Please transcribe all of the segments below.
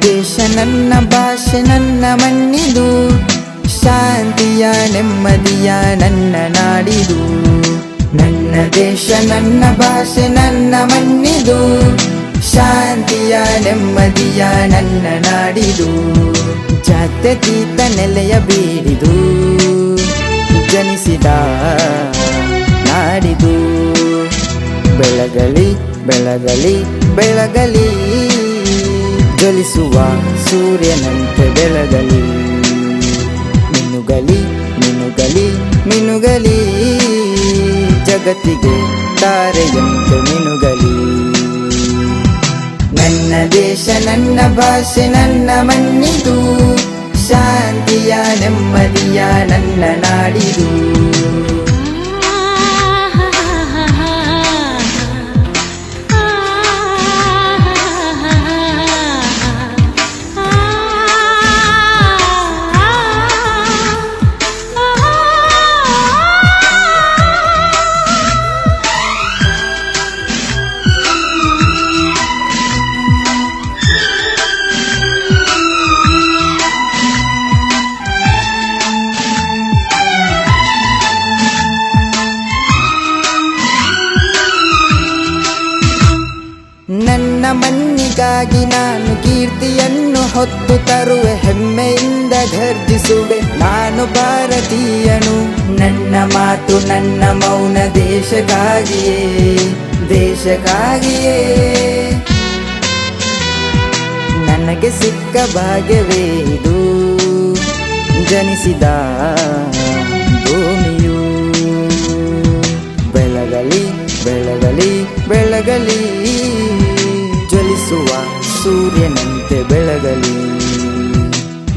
ದೇಶ ನನ್ನ ಭಾಷೆ ನನ್ನ ಮಣ್ಣಿದು, ಶಾಂತಿಯ ನೆಮ್ಮದಿಯ ನನ್ನ ನಾಡಿದು. ನನ್ನ ದೇಶ ನನ್ನ ಭಾಷೆ ನನ್ನ ಮಣ್ಣಿದು, ಶಾಂತಿಯ ನೆಮ್ಮದಿಯ ನನ್ನ ನಾಡಿದು. ಜಾತ್ಯತೀತ ನೆಲೆಯ ಬೀಡಿದು, ಜನಿಸಿದ ನಾಡಿದು. ಬೆಳಗಲಿ ಬೆಳಗಲಿ ಬೆಳಗಲಿ, ಜ್ವಲಿಸುವ ಸೂರ್ಯನಂತೆ ಬೆಳಗಲಿ. ಮಿನುಗಲಿ ಮಿನುಗಲಿ ಮಿನುಗಲಿ, ಜಗತ್ತಿಗೆ ತಾರೆಯಂತೆ ಮಿನುಗಲಿ. ನನ್ನ ದೇಶ ನನ್ನ ಭಾಷೆ ನನ್ನ ಮಣ್ಣಿದು, ಶಾಂತಿಯ ನೆಮ್ಮದಿಯ ನನ್ನ ನಾಡಿದು. ನನ್ನ ಮಣ್ಣಿಗಾಗಿ ನಾನು ಕೀರ್ತಿಯನ್ನು ಹೊತ್ತು ತರುವೆ, ಹೆಮ್ಮೆಯಿಂದ ಗರ್ಜಿಸುವೆ ನಾನು ಭಾರತೀಯನು. ನನ್ನ ಮಾತು ನನ್ನ ಮೌನ ದೇಶಕ್ಕಾಗಿಯೇ, ದೇಶಕ್ಕಾಗಿಯೇ. ನನಗೆ ಸಿಕ್ಕ ಭಾಗ್ಯವೇ ಇದು, ಜನಿಸಿದ ಭೂಮಿಯು. ಬೆಳಗಲಿ ಬೆಳಗಲಿ ಬೆಳಗಲಿ, ಜ್ವಲಿಸುವ ಸೂರ್ಯನಂತೆ ಬೆಳಗಲಿ.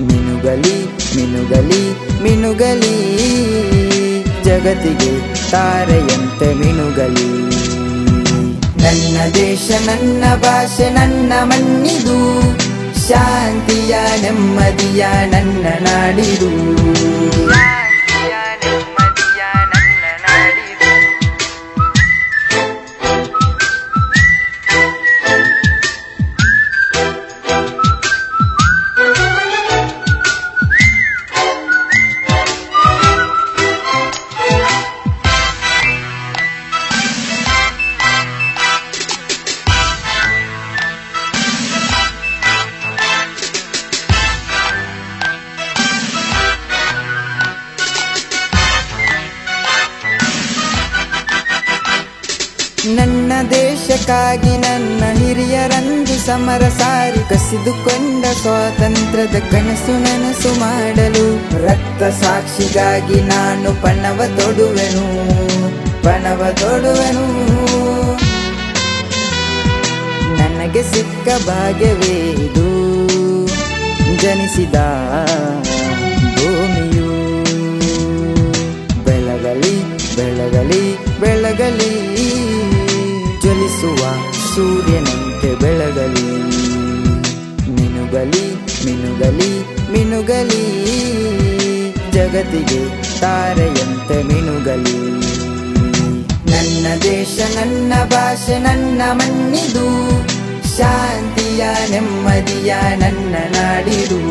ಮಿನುಗಲಿ ಮಿನುಗಲಿ ಮಿನುಗಲಿ, ಜಗತ್ತಿಗೆ ತಾರೆಯಂತೆ ಮಿನುಗಲಿ. ನನ್ನ ದೇಶ ನನ್ನ ಭಾಷೆ ನನ್ನ ಮಣ್ಣಿದು, ಶಾಂತಿಯ ನೆಮ್ಮದಿಯ ನನ್ನ ನಾಡಿದು. ನನ್ನ ದೇಶಕ್ಕಾಗಿ ನನ್ನ ಹಿರಿಯರಂದು ಸಮರ ಸಾರಿ ಕಸಿದುಕೊಂಡ ಸ್ವಾತಂತ್ರ್ಯದ ಕನಸು ನನಸು ಮಾಡಲು, ರಕ್ತ ಸಾಕ್ಷಿಗಾಗಿ ನಾನು ಪಣವ ತೊಡುವೆನು, ಪಣವ ತೊಡುವೆನು. ನನಗೆ ಸಿಕ್ಕ ಭಾಗ್ಯವೇ ಇದು, ಜನಿಸಿದ ಭೂಮಿಯು. ಬೆಳಗಲಿ ಬೆಳಗಲಿ ಬೆಳಗಲಿ, ಜ್ವಲಿಸುವ ಸೂರ್ಯನಂತೆ ಬೆಳಗಲಿ. ಮಿನುಗಲಿ ಮಿನುಗಲಿ ಮಿನುಗಲಿ, ಜಗತ್ತಿಗೆ ತಾರೆಯಂತೆ ಮಿನುಗಲಿ. ನನ್ನ ದೇಶ ನನ್ನ ಭಾಷೆ ನನ್ನ ಮಣ್ಣಿದು, ಶಾಂತಿಯ ನೆಮ್ಮದಿಯ ನನ್ನ ನಾಡಿದು.